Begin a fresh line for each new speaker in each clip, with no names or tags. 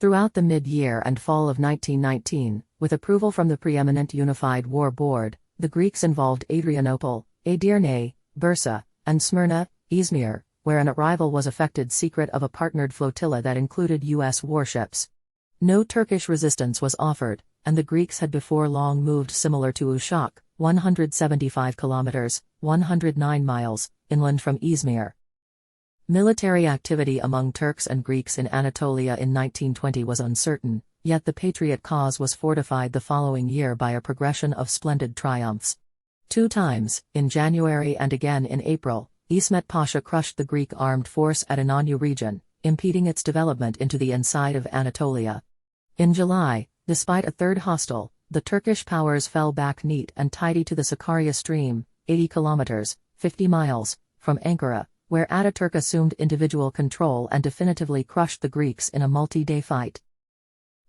Throughout the mid-year and fall of 1919, with approval from the preeminent Unified War Board, the Greeks involved Adrianople, Edirne, Bursa, and Smyrna, Izmir, where an arrival was effected secret of a partnered flotilla that included U.S. warships. No Turkish resistance was offered, and the Greeks had before long moved similar to Uşak, 175 kilometers, 109 miles, inland from Izmir. Military activity among Turks and Greeks in Anatolia in 1920 was uncertain, yet the Patriot cause was fortified the following year by a progression of splendid triumphs. 2 times, in January and again in April, İsmet Pasha crushed the Greek armed force at Inonu region, impeding its development into the inside of Anatolia. In July, despite a third hostile, the Turkish powers fell back neat and tidy to the Sakarya stream, 80 kilometers, 50 miles, from Ankara, where Ataturk assumed individual control and definitively crushed the Greeks in a multi-day fight.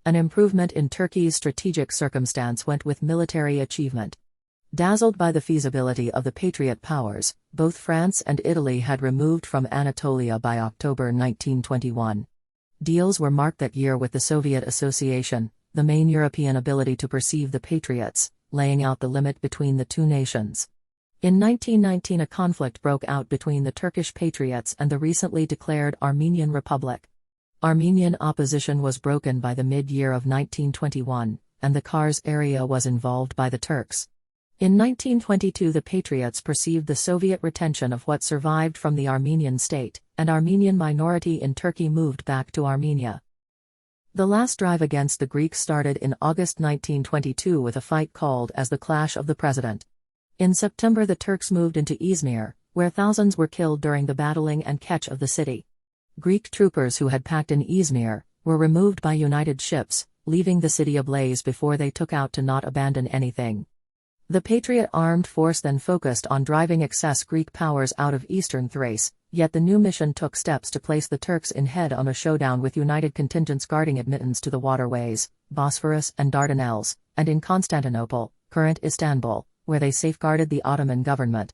An improvement in Turkey's strategic circumstance went with military achievement. Dazzled by the feasibility of the Patriot powers, both France and Italy had removed from Anatolia by October 1921. Deals were marked that year with the Soviet Association, the main European ability to perceive the Patriots, laying out the limit between the two nations. In 1919 a conflict broke out between the Turkish Patriots and the recently declared Armenian Republic. Armenian opposition was broken by the mid-year of 1921, and the Kars area was involved by the Turks. In 1922 the Patriots perceived the Soviet retention of what survived from the Armenian state, and Armenian minority in Turkey moved back to Armenia. The last drive against the Greeks started in August 1922 with a fight called as the Clash of the President. In September the Turks moved into Izmir, where thousands were killed during the battling and catch of the city. Greek troopers who had packed in Izmir were removed by United ships, leaving the city ablaze before they took out to not abandon anything. The Patriot armed force then focused on driving excess Greek powers out of eastern Thrace, yet the new mission took steps to place the Turks in head-on a showdown with United contingents guarding admittance to the waterways, Bosphorus and Dardanelles, and in Constantinople, current Istanbul, where they safeguarded the Ottoman government.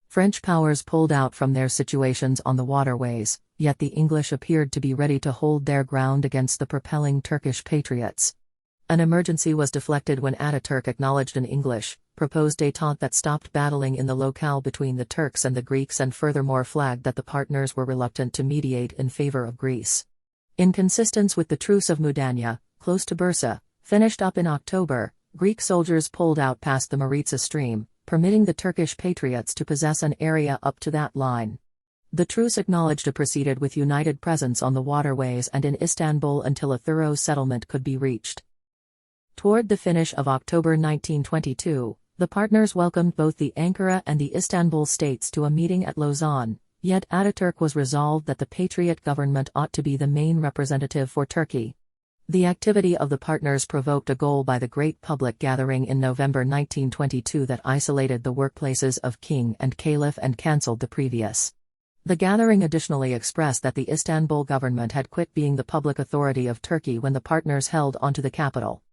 French powers pulled out from their situations on the waterways, yet the English appeared to be ready to hold their ground against the propelling Turkish Patriots. An emergency was deflected when Ataturk acknowledged an English, proposed détente that stopped battling in the locale between the Turks and the Greeks and furthermore flagged that the partners were reluctant to mediate in favor of Greece. In consistence with the Truce of Mudanya, close to Bursa, finished up in October, Greek soldiers pulled out past the Maritsa stream, permitting the Turkish Patriots to possess an area up to that line. The truce acknowledged proceeded with united presence on the waterways and in Istanbul until a thorough settlement could be reached. Toward the finish of October 1922, the partners welcomed both the Ankara and the Istanbul states to a meeting at Lausanne, yet Ataturk was resolved that the Patriot government ought to be the main representative for Turkey. The activity of the partners provoked a goal by the Great Public Gathering in November 1922 that isolated the workplaces of king and caliph and cancelled the previous. The gathering additionally expressed that the Istanbul government had quit being the public authority of Turkey when the partners held onto the capital.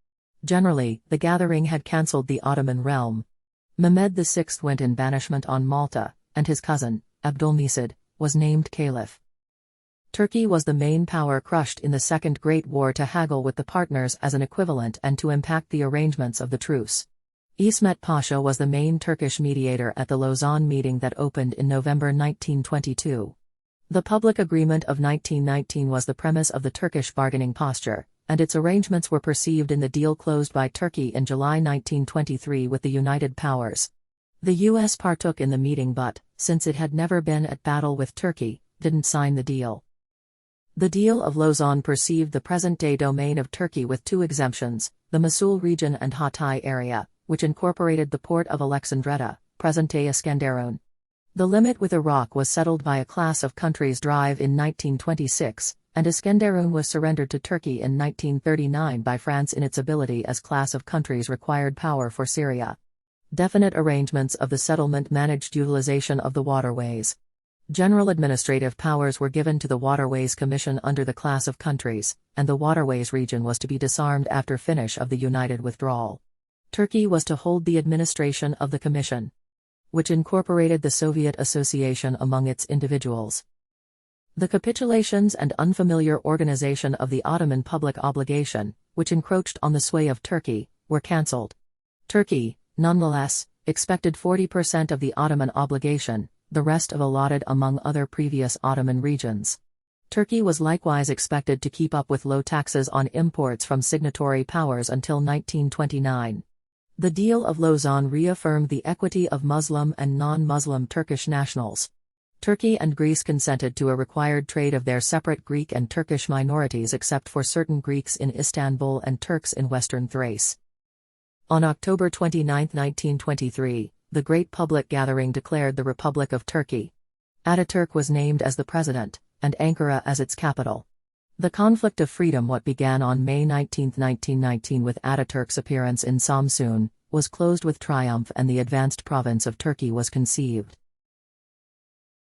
Generally, the gathering had cancelled the Ottoman realm. Mehmed VI went in banishment on Malta, and his cousin, Abdülmecid, was named caliph. Turkey was the main power crushed in the Second Great War to haggle with the partners as an equivalent and to impact the arrangements of the truce. İsmet Pasha was the main Turkish mediator at the Lausanne meeting that opened in November 1922. The public agreement of 1919 was the premise of the Turkish bargaining posture, and its arrangements were perceived in the deal closed by Turkey in July 1923 with the United Powers. The U.S. partook in the meeting but, since it had never been at battle with Turkey, didn't sign the deal. The Deal of Lausanne perceived the present-day domain of Turkey with 2 exemptions, the Mosul region and Hatay area, which incorporated the port of Alexandretta, present-day Iskenderun. The limit with Iraq was settled by a class of countries drive in 1926, and Iskenderun was surrendered to Turkey in 1939 by France in its ability as class of countries required power for Syria. Definite arrangements of the settlement managed utilization of the waterways. General administrative powers were given to the Waterways Commission under the class of countries, and the Waterways region was to be disarmed after finish of the United withdrawal. Turkey was to hold the administration of the Commission, which incorporated the Soviet Association among its individuals. The capitulations and unfamiliar organization of the Ottoman public obligation, which encroached on the sway of Turkey, were cancelled. Turkey, nonetheless, expected 40% of the Ottoman obligation, the rest of allotted among other previous Ottoman regions. Turkey was likewise expected to keep up with low taxes on imports from signatory powers until 1929. The Deal of Lausanne reaffirmed the equity of Muslim and non-Muslim Turkish nationals. Turkey and Greece consented to a required trade of their separate Greek and Turkish minorities except for certain Greeks in Istanbul and Turks in Western Thrace. On October 29, 1923, the Great Public Gathering declared the Republic of Turkey. Ataturk was named as the president, and Ankara as its capital. The conflict of freedom, what began on May 19, 1919 with Ataturk's appearance in Samsun, was closed with triumph and the advanced province of Turkey was conceived.